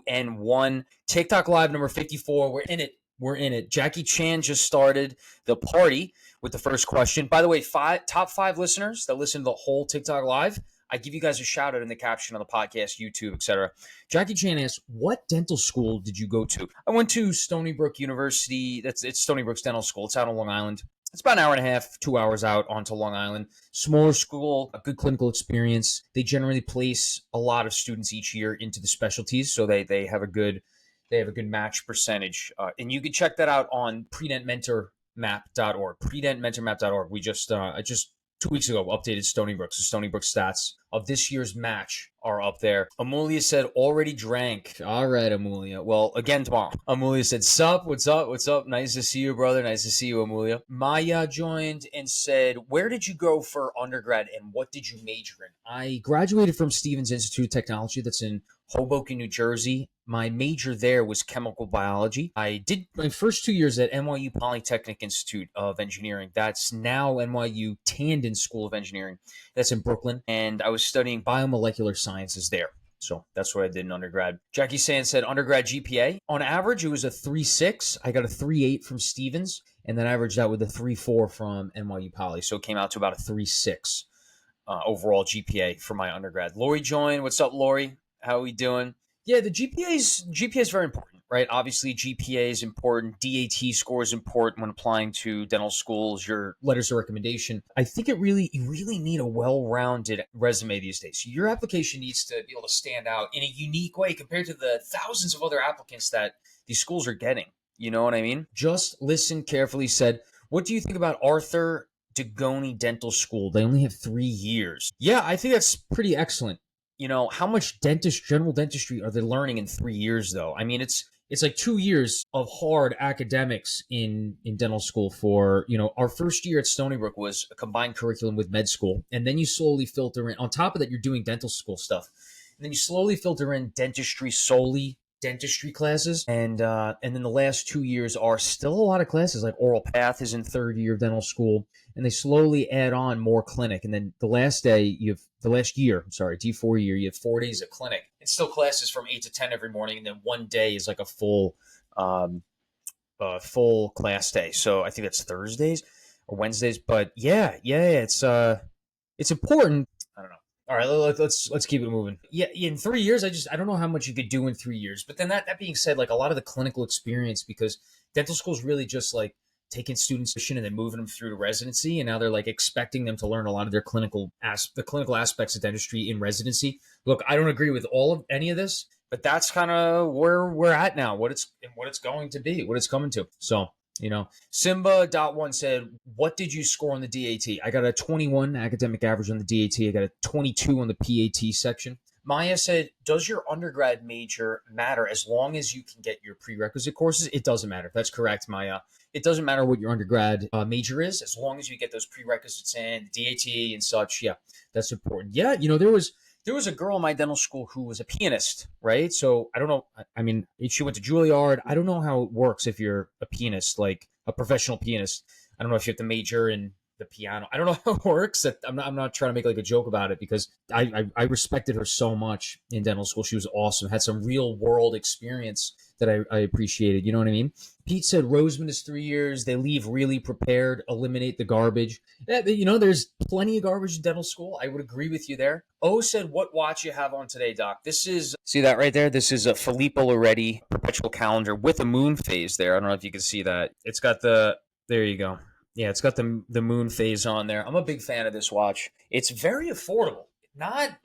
and 1. TikTok Live number 54. We're in it. We're in it. Jackie Chan just started the party with the first question. By the way, top 5 listeners that listen to the whole TikTok Live, I give you guys a shout out in the caption on the podcast, YouTube, etc. Jackie Chan asks, what dental school did you go to? I went to Stony Brook University. It's Stony Brook's dental school. It's out on Long Island. It's about an hour and a half, 2 hours out onto Long Island. Smaller school, a good clinical experience. They generally place a lot of students each year into the specialties, so they have a good match percentage. And you can check that out on predentmentormap.org. Predentmentormap.org. I just 2 weeks ago updated Stony Brook. So Stony Brook stats of this year's match are up there. Amelia said, already drank. All right, Amelia. Well, again tomorrow. Amelia said, sup, what's up, what's up? Nice to see you, brother. Nice to see you, Amelia. Maya joined and said, where did you go for undergrad and what did you major in? I graduated from Stevens Institute of Technology. That's in Hoboken, New Jersey. My major there was chemical biology. I did my first 2 years at NYU Polytechnic Institute of Engineering. That's now NYU Tandon School of Engineering. That's in Brooklyn. And I was studying biomolecular sciences there. So that's what I did in undergrad. Jackie Sand said undergrad GPA. On average, it was a 3.6. I got a 3.8 from Stevens, and then averaged out with a 3.4 from NYU Poly. So it came out to about a 3.6 overall GPA for my undergrad. Lori joined. What's up, Lori? How are we doing? Yeah, the GPA is very important, right? Obviously, GPA is important. DAT score is important when applying to dental schools, your letters of recommendation. I think you really need a well-rounded resume these days. Your application needs to be able to stand out in a unique way compared to the thousands of other applicants that these schools are getting. You know what I mean? Just Listen Carefully said, what do you think about Arthur Dugoni Dental School? They only have 3 years. Yeah, I think that's pretty excellent. You know, how much general dentistry are they learning in 3 years, though? I mean, it's like 2 years of hard academics in dental school for, our first year at Stony Brook was a combined curriculum with med school. And then you slowly filter in, on top of that, you're doing dental school stuff. And then you slowly filter in dentistry classes. And then the last 2 years are still a lot of classes, like oral path is in third year of dental school. And they slowly add on more clinic. And then the last year, D4 year, you have 4 days of clinic. It's still classes from 8 to 10 every morning. And then one day is like a full class day. So I think that's Thursdays or Wednesdays. But yeah, it's important. I don't know. All right, let's keep it moving. Yeah, in 3 years, I don't know how much you could do in 3 years. But then that being said, like a lot of the clinical experience, because dental school is really just like taking students and then moving them through to residency, and now they're like expecting them to learn a lot of their clinical aspects of dentistry in residency. Look, I don't agree with any of this, but that's kind of where we're at now. What it's going to be, what it's coming to. So, Simba.1 said, what did you score on the DAT? I got a 21 academic average on the DAT. I got a 22 on the PAT section. Maya said, does your undergrad major matter as long as you can get your prerequisite courses? It doesn't matter. That's correct, Maya. It doesn't matter what your undergrad major is, as long as you get those prerequisites in, the DAT and such. Yeah, that's important. Yeah, there was a girl in my dental school who was a pianist, right? So I don't know. I mean, she went to Juilliard. I don't know how it works if you're a pianist, like a professional pianist. I don't know if you have to major in the piano. I don't know how it works. I'm not trying to make like a joke about it, because I respected her so much in dental school. She was awesome. Had some real world experience that I appreciated. You know what I mean? Pete said Roseman is 3 years. They leave really prepared, eliminate the garbage. Yeah, there's plenty of garbage in dental school. I would agree with you there. O said, what watch you have on today, Doc? This is, see that right there? This is a Filippo Loretti perpetual calendar with a moon phase there. I don't know if you can see that. It's got there you go. Yeah, it's got the moon phase on there. I'm a big fan of this watch. It's very affordable. Not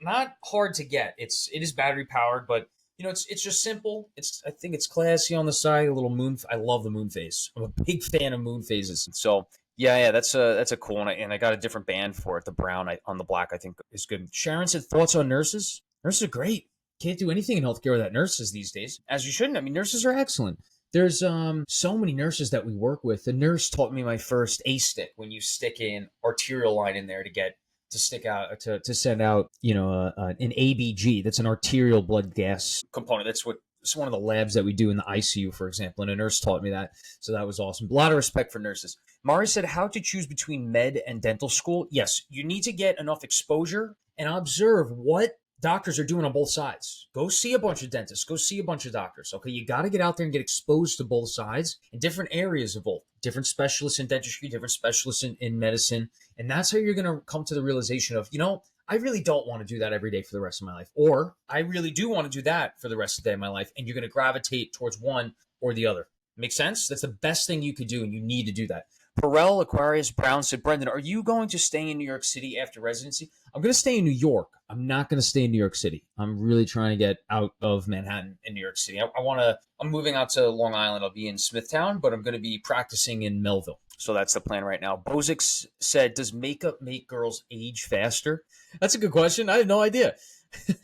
hard to get. It is battery powered, but it's just simple. I think it's classy on the side. A little moon. I love the moon phase. I'm a big fan of moon phases. So yeah, that's a cool one. And I got a different band for it. The brown on the black, I think, is good. Sharon said, thoughts on nurses? Nurses are great. Can't do anything in healthcare without nurses these days, as you shouldn't. I mean, nurses are excellent. There's so many nurses that we work with. The nurse taught me my first A-stick, when you stick an arterial line in there to send out, an ABG. That's an arterial blood gas component. It's one of the labs that we do in the ICU, for example. And a nurse taught me that. So that was awesome. A lot of respect for nurses. Mari said, how to choose between med and dental school? Yes, you need to get enough exposure and observe what doctors are doing on both sides. Go see a bunch of dentists. Go see a bunch of doctors. Okay, you got to get out there and get exposed to both sides in different areas of both. Different specialists in dentistry, different specialists in medicine. And that's how you're going to come to the realization of, I really don't want to do that every day for the rest of my life. Or I really do want to do that for the rest of the day of my life. And you're going to gravitate towards one or the other. Make sense? That's the best thing you could do, and you need to do that. Perel Aquarius Brown said, Brendan, are you going to stay in New York City after residency? I'm going to stay in New York. I'm not going to stay in New York City. I'm really trying to get out of Manhattan in New York City. I'm moving out to Long Island. I'll be in Smithtown, but I'm going to be practicing in Melville. So that's the plan right now. Bozix said, does makeup make girls age faster? That's a good question. I had no idea.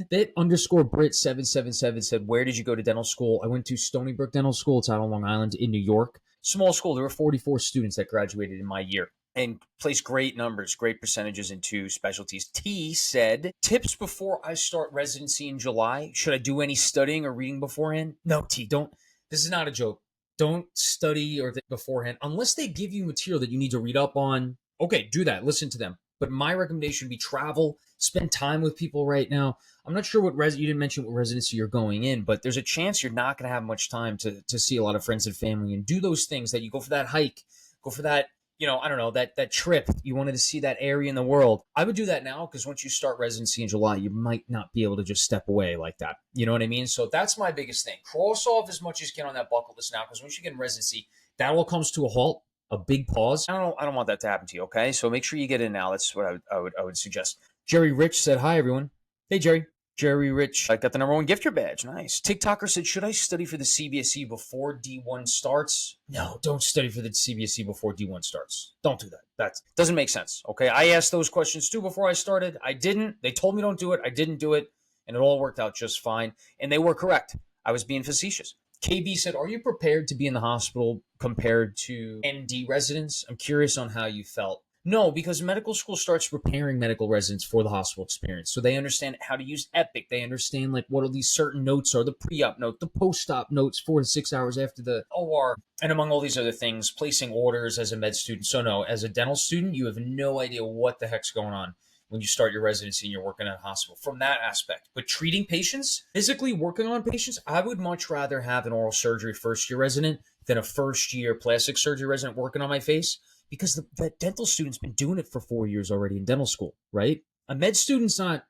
That _ Brit 777 said, where did you go to dental school? I went to Stony Brook Dental School. It's out on Long Island in New York. Small school. There were 44 students that graduated in my year and placed great numbers, great percentages in 2 specialties. T said, tips before I start residency in July. Should I do any studying or reading beforehand? No, T, don't. This is not a joke. Don't study or beforehand unless they give you material that you need to read up on. Okay, do that. Listen to them. But my recommendation would be travel, spend time with people right now. I'm not sure what you didn't mention what residency you're going in, but there's a chance you're not going to have much time to see a lot of friends and family and do those things that you go for that hike, go for that, I don't know, that trip. You wanted to see that area in the world. I would do that now because once you start residency in July, you might not be able to just step away like that. You know what I mean? So that's my biggest thing. Cross off as much as you can on that bucket list now because once you get in residency, that all comes to a halt. A big pause. I don't want that to happen to you, okay? So make sure you get in now. That's what I would suggest. Jerry Rich said, hi, everyone. Hey, Jerry. Jerry Rich. I got the #1 gift your badge. Nice. TikToker said, should I study for the CBSE before D1 starts? No, don't study for the CBSE before D1 starts. Don't do that. That doesn't make sense, okay? I asked those questions too before I started. I didn't. They told me don't do it. I didn't do it, and it all worked out just fine. And they were correct. I was being facetious. KB said, are you prepared to be in the hospital compared to MD residents? I'm curious on how you felt. No, because medical school starts preparing medical residents for the hospital experience. So they understand how to use Epic. They understand like what all these certain notes are, the pre-op note, the post-op notes 4 to 6 hours after the OR, and among all these other things, placing orders as a med student. So no, as a dental student, you have no idea what the heck's going on when you start your residency and you're working at a hospital from that aspect. But treating patients, physically working on patients, I would much rather have an oral surgery first-year resident than a first-year plastic surgery resident working on my face because the dental student's been doing it for 4 years already in dental school, right? A med student's not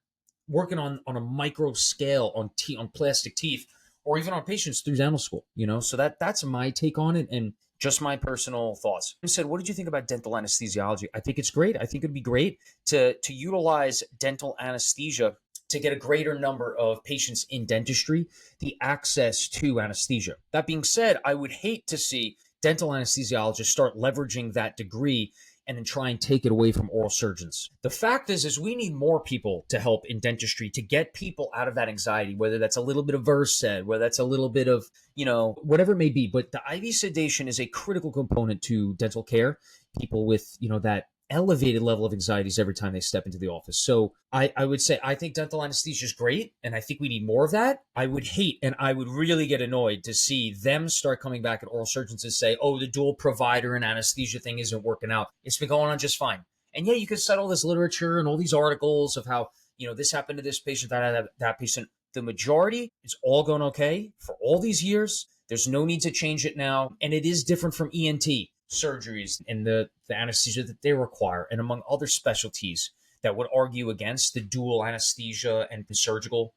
working on a micro scale on plastic teeth or even on patients through dental school, So that's my take on it. And just my personal thoughts. He said, what did you think about dental anesthesiology? I think it's great. I think it'd be great to utilize dental anesthesia to get a greater number of patients in dentistry, the access to anesthesia. That being said, I would hate to see dental anesthesiologists start leveraging that degree and then try and take it away from oral surgeons. The fact is we need more people to help in dentistry to get people out of that anxiety, whether that's a little bit of Versed, whether that's a little bit of, whatever it may be. But the IV sedation is a critical component to dental care. People with, that elevated level of anxieties every time they step into the office. So I would say, I think dental anesthesia is great. And I think we need more of that. I would hate, and I would really get annoyed to see them start coming back at oral surgeons and say, oh, the dual provider and anesthesia thing isn't working out. It's been going on just fine. And yeah, you could cite all this literature and all these articles of how, this happened to this patient, that patient. The majority is all going okay for all these years. There's no need to change it now. And it is different from ENT surgeries and the anesthesia that they require, and among other specialties that would argue against the dual anesthesia and surgical,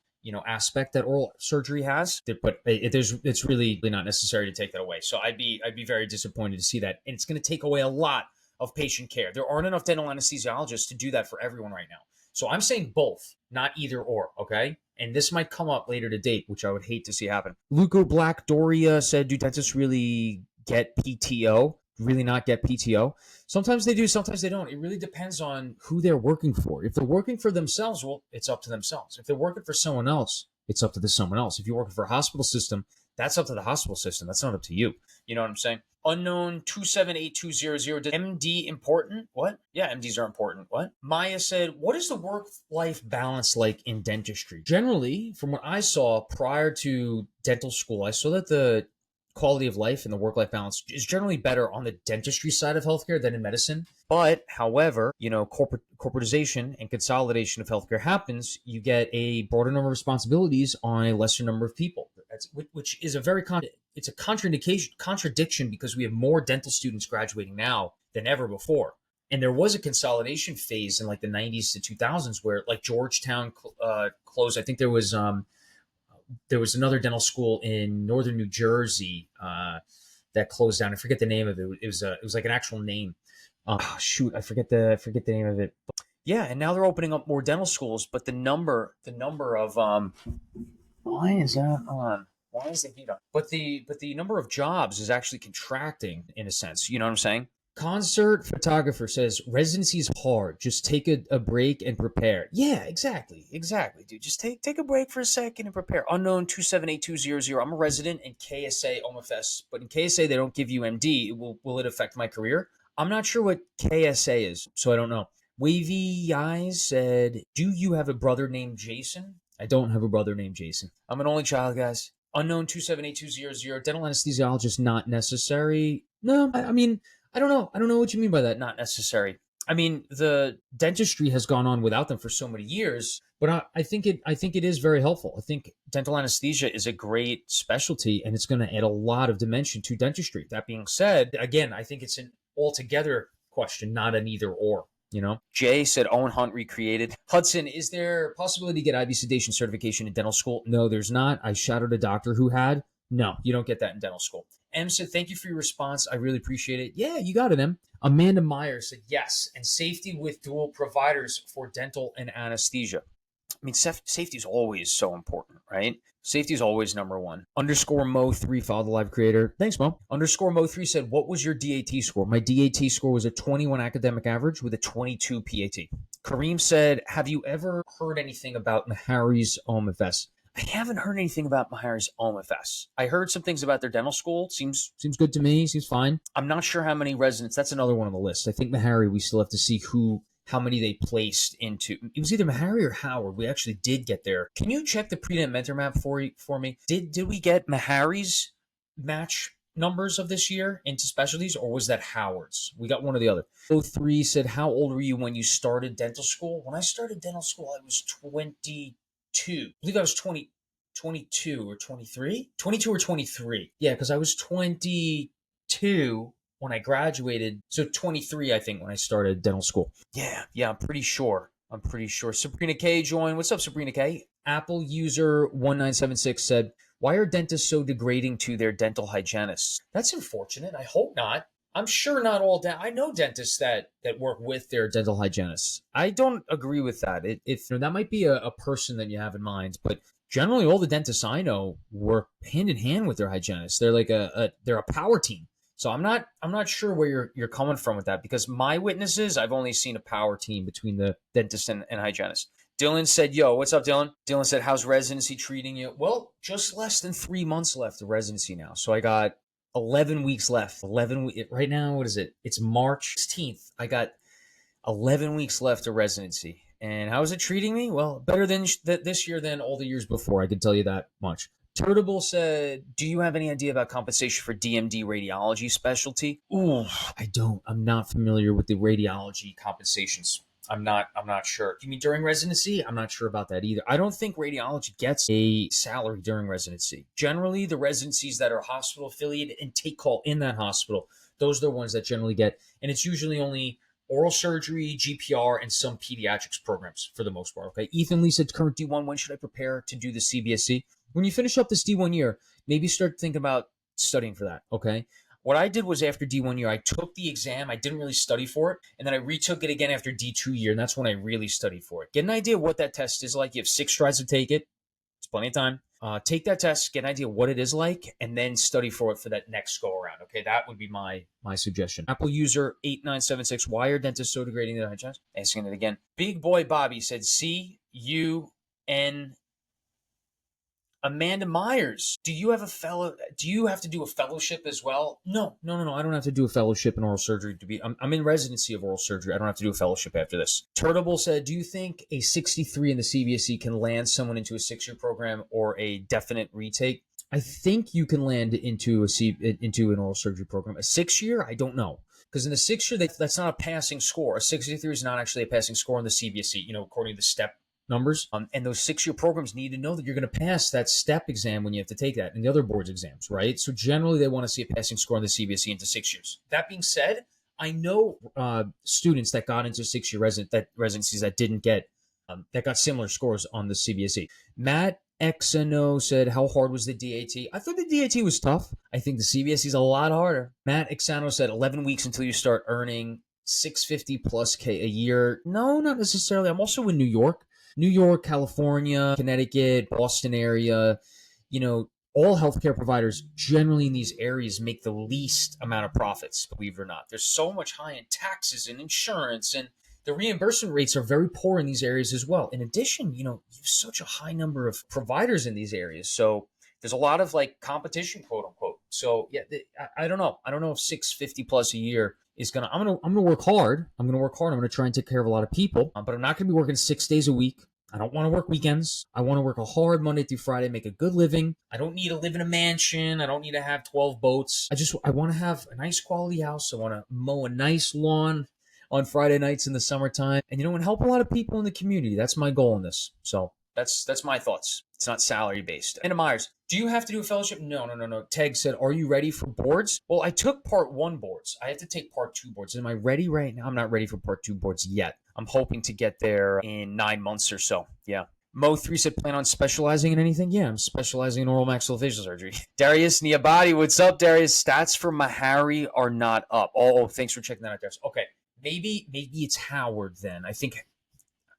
aspect that oral surgery has. But it's really not necessary to take that away. So I'd be very disappointed to see that, and it's going to take away a lot of patient care. There aren't enough dental anesthesiologists to do that for everyone right now. So I'm saying both, not either or. Okay. And this might come up later to date, which I would hate to see happen. Luco Black Doria said, do dentists really get PTO? Really not get PTO? Sometimes they do, sometimes they don't. It really depends on who they're working for. If they're working for themselves, well, it's up to themselves. If they're working for someone else, it's up to someone else. If you're working for a hospital system, that's up to the hospital system. That's not up to you. You know what I'm saying? Unknown 278200. Did MD important? What? Yeah, MDs are important. What? Maya said, what is the work-life balance like in dentistry? Generally, from what I saw prior to dental school, I saw that the quality of life and the work-life balance is generally better on the dentistry side of healthcare than in medicine. But however, corporatization and consolidation of healthcare happens, you get a broader number of responsibilities on a lesser number of people. Which is it's a contradiction because we have more dental students graduating now than ever before. And there was a consolidation phase in like the 90s to 2000s where like Georgetown closed. I think there was another dental school in northern New Jersey that closed down. I forget the name of it. It was like an actual name. I forget the name of it. Yeah, and now they're opening up more dental schools, but the number of why is that on? Why is the heat on? But the number of jobs is actually contracting in a sense. You know what I'm saying? Concert photographer says residency is hard. Just take a break and prepare. Yeah, exactly, dude. Just take a break for a second and prepare. Unknown 278200. I'm a resident in KSA OMFS, but in KSA they don't give you MD. Will it affect my career? I'm not sure what KSA is, so I don't know. Wavy Eyes said, "Do you have a brother named Jason?" I don't have a brother named Jason. I'm an only child, guys. Unknown 278200. Dental anesthesiologist not necessary. No, I mean, I don't know. I don't know what you mean by that. Not necessary. I mean, the dentistry has gone on without them for so many years, but I think it is very helpful. I think dental anesthesia is a great specialty, and it's going to add a lot of dimension to dentistry. That being said, again, I think it's an altogether question, not an either or. Jay said Owen Hunt recreated. Hudson, is there a possibility to get IV sedation certification in dental school? No, there's not. I shadowed a doctor who had. No, you don't get that in dental school. M said, thank you for your response. I really appreciate it. Yeah, you got it, M. Amanda Meyer said, yes, and safety with dual providers for dental and anesthesia. I mean, safety is always so important, right? Safety is always number one. Underscore Mo3, follow the live creator. Thanks, Mo. Underscore Mo3 said, what was your DAT score? My DAT score was a 21 academic average with a 22 PAT. Kareem said, have you ever heard anything about Meharry's OMFS? I haven't heard anything about Meyer's OMFS. I heard some things about their dental school. Seems good to me. Seems fine. I'm not sure how many residents. That's another one on the list. I think Meharry, we still have to see how many they placed into. It was either Meharry or Howard. We actually did get there. Can you check the pre-dent mentor map for me? Did we get Meharry's match numbers of this year into specialties, or was that Howard's? We got one or the other. 03 said, how old were you when you started dental school? When I started dental school, I was 22. I believe I was 22 or 23? 22 or 23. Yeah, because I was 22 when I graduated. So 23, I think, when I started dental school. Yeah, I'm pretty sure. Sabrina K joined. What's up, Sabrina K? Apple user 1976 said, why are dentists so degrading to their dental hygienists? That's unfortunate. I hope not. I'm sure not all. I know dentists that work with their dental hygienists. I don't agree with that. That might be a person that you have in mind, but generally all the dentists I know work hand in hand with their hygienists. They're like they're a power team. So I'm not sure where you're coming from with that, because my witnesses, I've only seen a power team between the dentist and hygienist. Dylan said, yo, what's up, Dylan? Dylan said, how's residency treating you? Well, just less than 3 months left of residency now. So I got 11 weeks left. Right now, what is it? It's March 16th. I got 11 weeks left of residency. And how is it treating me? Well, better than this year than all the years before. I can tell you that much. Turtable said, do you have any idea about compensation for DMD radiology specialty? Ooh, I don't. I'm not familiar with the radiology compensations. I'm not sure. You mean during residency? I'm not sure about that either. I don't think radiology gets a salary during residency. Generally, the residencies that are hospital affiliated and take call in that hospital, those are the ones that generally get, and it's usually only oral surgery, GPR, and some pediatrics programs for the most part. Okay. Ethan Lee said, current D1, when should I prepare to do the CBSE? When you finish up this D1 year, maybe start thinking about studying for that. Okay. What I did was after D1 year, I took the exam. I didn't really study for it. And then I retook it again after D2 year. And that's when I really studied for it. Get an idea of what that test is like. You have 6 tries to take it. It's plenty of time. Take that test, get an idea of what it is like, and then study for it for that next go around. Okay, that would be my suggestion. Apple user 8976, why are dentists so degrading their hygiene? Asking it again. Big Boy Bobby said CUN. Amanda Myers, do you have to do a fellowship as well? No. I don't have to do a fellowship in oral surgery I'm in residency of oral surgery. I don't have to do a fellowship after this. Turtable said, do you think a 63 in the CBSE can land someone into a 6-year program or a definite retake? I think you can land into into an oral surgery program. A 6-year, I don't know. Because in the 6-year, that's not a passing score. A 63 is not actually a passing score in the CBSE, according to the STEP numbers. And those 6-year programs need to know that you're going to pass that STEP exam when you have to take that and the other boards exams, right? So generally, they want to see a passing score in the CBSE into 6 years. That being said, I know students that got into 6-year residencies that didn't get that got similar scores on the CBSE. mattxanooo said, how hard was the DAT? I thought the DAT was tough. I think the CBSE is a lot harder. mattxanooo said 11 weeks until you start earning 650 plus K a year. No, not necessarily. I'm also in New York, California, Connecticut, Boston area. All healthcare providers generally in these areas make the least amount of profits, believe it or not. There's so much high in taxes and insurance, and the reimbursement rates are very poor in these areas as well. In addition, you have such a high number of providers in these areas. So there's a lot of competition, quote unquote. So yeah, I don't know. I don't know if 650 plus a year is gonna. I'm gonna work hard. I'm gonna try and take care of a lot of people, but I'm not gonna be working 6 days a week. I don't want to work weekends. I want to work a hard Monday through Friday, make a good living. I don't need to live in a mansion. I don't need to have 12 boats. I want to have a nice quality house. I want to mow a nice lawn on Friday nights in the summertime, and help a lot of people in the community. That's my goal in this. So that's my thoughts. It's not salary based. Anna Myers, do you have to do a fellowship? No. Teg said, are you ready for boards? Well, I took part 1 boards. I have to take part 2 boards. Am I ready right now? I'm not ready for part 2 boards yet. I'm hoping to get there in 9 months or so. Yeah. Mo3 said, plan on specializing in anything? Yeah, I'm specializing in oral maxillofacial surgery. Darius Niabati, what's up, Darius? Stats for Mahari are not up. Oh, thanks for checking that out, Darius. Okay, maybe it's Howard then. I think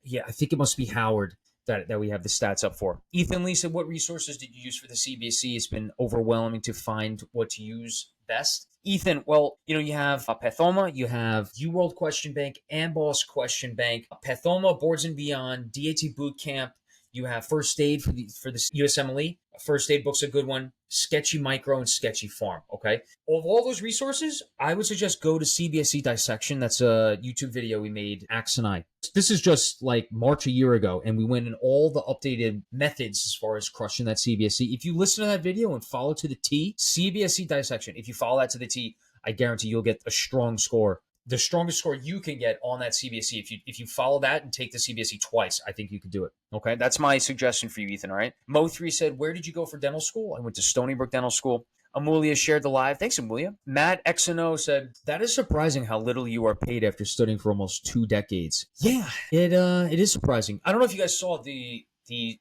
it must be Howard that we have the stats up for. Ethan Lee said, what resources did you use for the CBSE? It's been overwhelming to find what to use best. Ethan, well, you have Pathoma, you have UWorld Question Bank, Amboss Question Bank, Pathoma, Boards and Beyond, DAT Bootcamp. You have First Aid for the USMLE. First Aid book's a good one. Sketchy Micro and Sketchy Farm. Okay. Of all those resources, I would suggest go to CBSE Dissection. That's a YouTube video we made, Axe and I. This is just like March a year ago, and we went in all the updated methods as far as crushing that CBSE. If you listen to that video and follow to the T, CBSE Dissection, if you follow that to the T, I guarantee you'll get a strong score. The strongest score you can get on that CBSE. If you follow that and take the CBSE twice, I think you could do it. Okay, that's my suggestion for you, Ethan. All right. Mo3 said, where did you go for dental school? I went to Stony Brook Dental School. Amelia shared the live. Thanks, Amelia. Matt XNO said, that is surprising how little you are paid after studying for almost 2 decades. Yeah, it is surprising. I don't know if you guys saw the I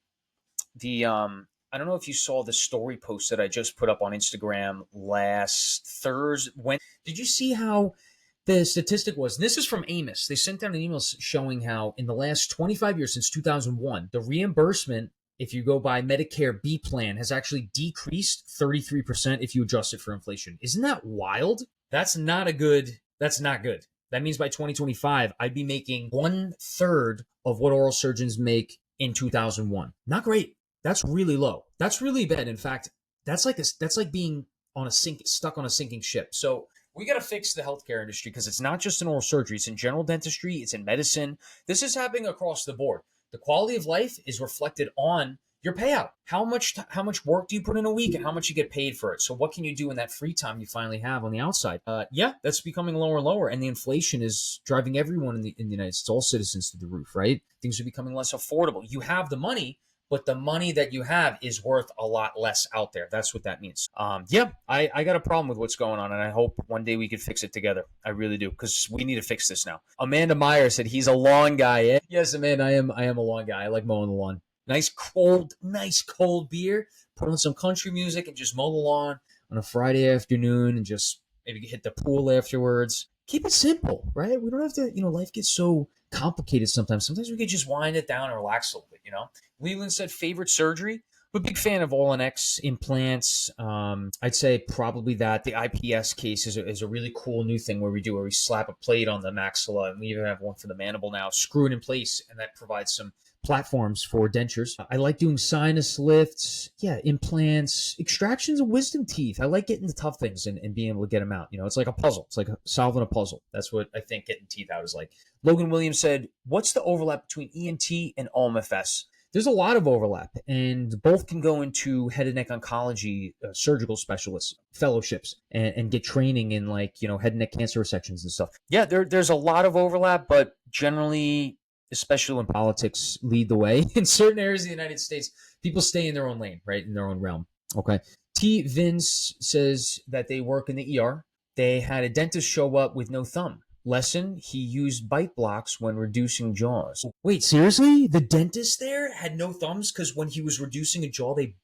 don't know if you saw the story post that I just put up on Instagram last Thursday. Did you see how the statistic was? This is from Amos. They sent down an email showing how in the last 25 years, since 2001, the reimbursement, if you go by Medicare B plan, has actually decreased 33% if you adjust it for inflation. Isn't that wild? That's not good. That means by 2025, I'd be making 1/3 of what oral surgeons make in 2001. Not great. That's really low. That's really bad. In fact, that's like being stuck on a sinking ship. So we got to fix the healthcare industry, because it's not just in oral surgery. It's in general dentistry. It's in medicine. This is happening across the board. The quality of life is reflected on your payout. How much work do you put in a week, and how much you get paid for it? So what can you do in that free time you finally have on the outside? That's becoming lower and lower, and the inflation is driving everyone in the United States, all citizens, to the roof, right? Things are becoming less affordable. You have the money, but the money that you have is worth a lot less out there. That's what that means. I got a problem with what's going on, and I hope one day we could fix it together. I really do, because we need to fix this now. Amanda Meyer said he's a lawn guy. Yes, Amanda, I am a lawn guy. I like mowing the lawn. Nice cold beer. Put on some country music and just mow the lawn on a Friday afternoon, and just maybe hit the pool afterwards. Keep it simple, right? We don't have to, life gets so complicated sometimes. Sometimes we could just wind it down and relax a little bit, Leland said favorite surgery. I'm a big fan of All on X implants. I'd say probably that. The IPS case is a really cool new thing where we slap a plate on the maxilla, and we even have one for the mandible now. Screw it in place, and that provides some platforms for dentures. I like doing sinus lifts, implants, extractions of wisdom teeth. I like getting the tough things and being able to get them out. It's like a puzzle. It's like solving a puzzle. That's what I think getting teeth out is like. Logan Williams said, what's the overlap between ENT and OMFS? there's a lot of overlap, and both can go into head and neck oncology surgical specialists fellowships and get training in like, head and neck cancer resections and stuff. Yeah, there's a lot of overlap, but generally, especially when politics lead the way in certain areas of the United States, people stay in their own lane, right, in their own realm. Okay. T. Vince says that they work in the ER. They had a dentist show up with no thumb. Lesson, he used bite blocks when reducing jaws. Wait, seriously? The dentist there had no thumbs because when he was reducing a jaw, they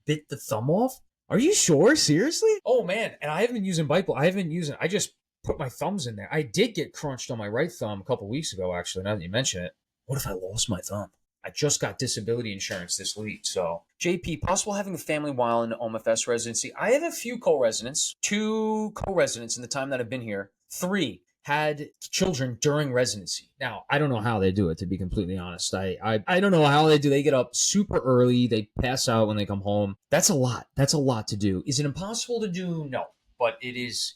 bit the thumb off? Are you sure? Seriously? Oh, man. And I haven't been using bite blocks. I just put my thumbs in there. I did get crunched on my right thumb a couple weeks ago, actually, now that you mention it. What if I lost my thumb? I just got disability insurance this week, so. JP, possible having a family while in the OMFS residency? I have a few co-residents, 2 co-residents in the time that I've been here. 3 had children during residency. Now, I don't know how they do it, to be completely honest. I don't know how they do. They get up super early. They pass out when they come home. That's a lot. That's a lot to do. Is it impossible to do? No, but it's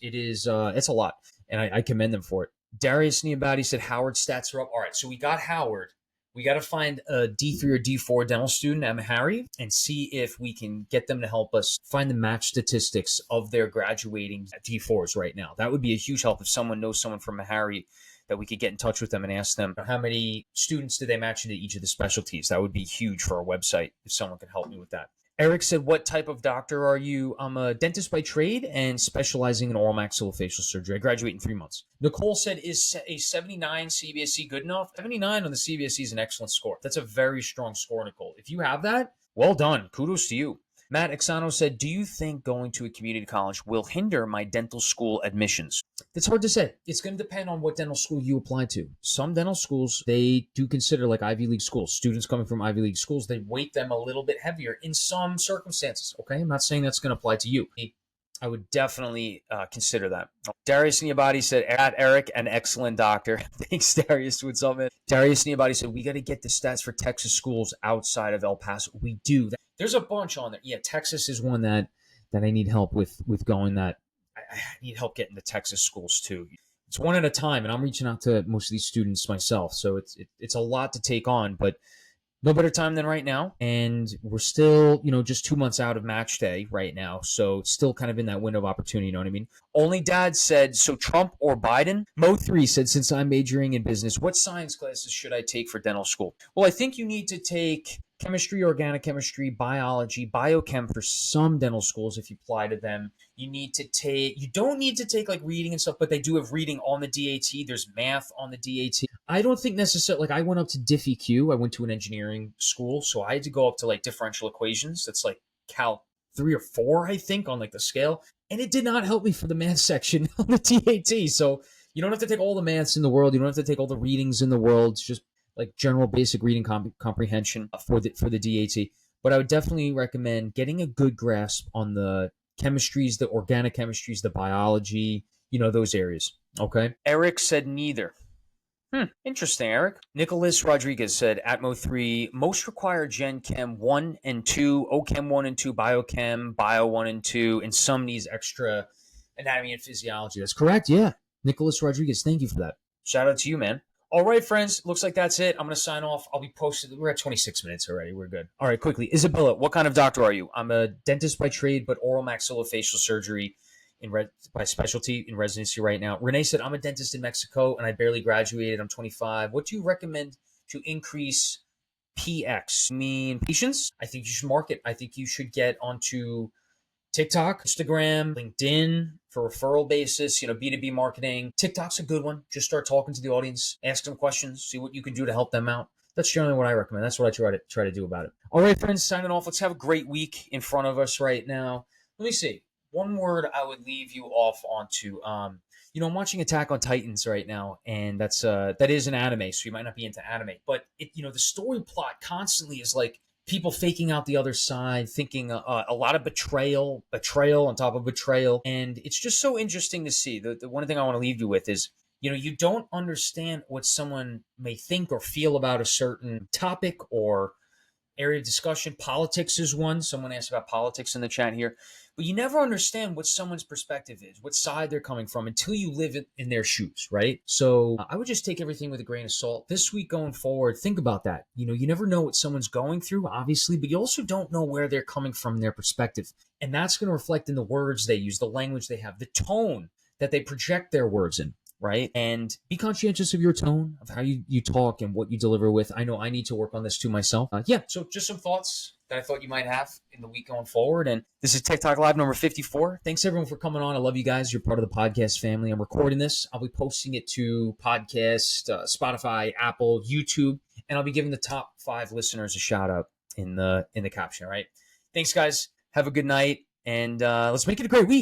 a lot, and I commend them for it. Darius Niabati said Howard's stats are up. All right, so we got Howard. We got to find a D3 or D4 dental student at Meyer and see if we can get them to help us find the match statistics of their graduating D4s right now. That would be a huge help if someone knows someone from Meyer that we could get in touch with them and ask them how many students do they match into each of the specialties. That would be huge for our website if someone could help me with that. Eric said, what type of doctor are you? I'm a dentist by trade and specializing in oral maxillofacial surgery. I graduate in 3 months. Nicole said, is a 79 CBSE good enough? 79 on the CBSE is an excellent score. That's a very strong score, Nicole. If you have that, well done. Kudos to you. Mattxanooo said, do you think going to a community college will hinder my dental school admissions? It's hard to say. It's going to depend on what dental school you apply to. Some dental schools, they do consider like Ivy League schools. Students coming from Ivy League schools, they weight them a little bit heavier in some circumstances. Okay, I'm not saying that's going to apply to you. I would definitely consider that. Darius Niabati said, at Eric, an excellent doctor. Thanks, Darius. What's up, man? Darius Niabati said, we got to get the stats for Texas schools outside of El Paso. We do. There's a bunch on there. Yeah, Texas is one that I need help with going that. I need help getting to Texas schools, too. It's one at a time, and I'm reaching out to most of these students myself. So it's a lot to take on, but no better time than right now. And we're still, just 2 months out of match day right now. So still kind of in that window of opportunity, you know what I mean? Only Dad said, so Trump or Biden? Mo3 said, since I'm majoring in business, what science classes should I take for dental school? Well, I think you need to take chemistry, organic chemistry, biology, biochem for some dental schools if you apply to them. You don't need to take like reading and stuff, but they do have reading on the DAT. There's math on the DAT. I don't think necessarily, like I went up to DiffEQ. I went to an engineering school, so I had to go up to like differential equations. That's like Cal 3 or 4, I think, on like the scale. And it did not help me for the math section on the DAT. So you don't have to take all the maths in the world. You don't have to take all the readings in the world. It's just like general basic reading comprehension for the DAT. But I would definitely recommend getting a good grasp on the chemistries, the organic chemistries, the biology, those areas. Okay. Eric said neither. Interesting, Eric. Nicholas Rodriguez said, Atmo3, most required Gen Chem 1 and 2, OChem 1 and 2, Biochem, Bio 1 and 2, and some needs extra anatomy and physiology. That's correct, yeah. Nicholas Rodriguez, thank you for that. Shout out to you, man. All right, friends, looks like that's it. I'm going to sign off. I'll be posted. We're at 26 minutes already. We're good. All right, quickly. Isabella, what kind of doctor are you? I'm a dentist by trade, but oral maxillofacial surgery by specialty in residency right now. Renee said, I'm a dentist in Mexico and I barely graduated. I'm 25. What do you recommend to increase PX? Patients? I think you should market. I think you should get onto TikTok, Instagram, LinkedIn for referral basis, B2B marketing. TikTok's a good one. Just start talking to the audience, ask them questions, see what you can do to help them out. That's generally what I recommend. That's what I try to do about it. All right, friends, signing off. Let's have a great week in front of us right now. Let me see. One word I would leave you off onto. I'm watching Attack on Titans right now, and that is an anime, so you might not be into anime. But the story plot constantly is like people faking out the other side, thinking a lot of betrayal on top of betrayal, and it's just so interesting to see. The one thing I want to leave you with is, you don't understand what someone may think or feel about a certain topic or area of discussion. Politics is one. Someone asked about politics in the chat here. but you never understand what someone's perspective is, what side they're coming from until you live in their shoes, right? So I would just take everything with a grain of salt. This week going forward, think about that. You never know what someone's going through, obviously, but you also don't know where they're coming from, their perspective. And that's going to reflect in the words they use, the language they have, the tone that they project their words in. Right. And be conscientious of your tone, of how you talk and what you deliver with. I know I need to work on this too myself. So just some thoughts that I thought you might have in the week going forward. And this is TikTok Live number 54. Thanks everyone for coming on. I love you guys. You're part of the podcast family. I'm recording this. I'll be posting it to podcast, Spotify, Apple, YouTube, and I'll be giving the top 5 listeners a shout out in the caption. All right. Thanks guys. Have a good night. And let's make it a great week.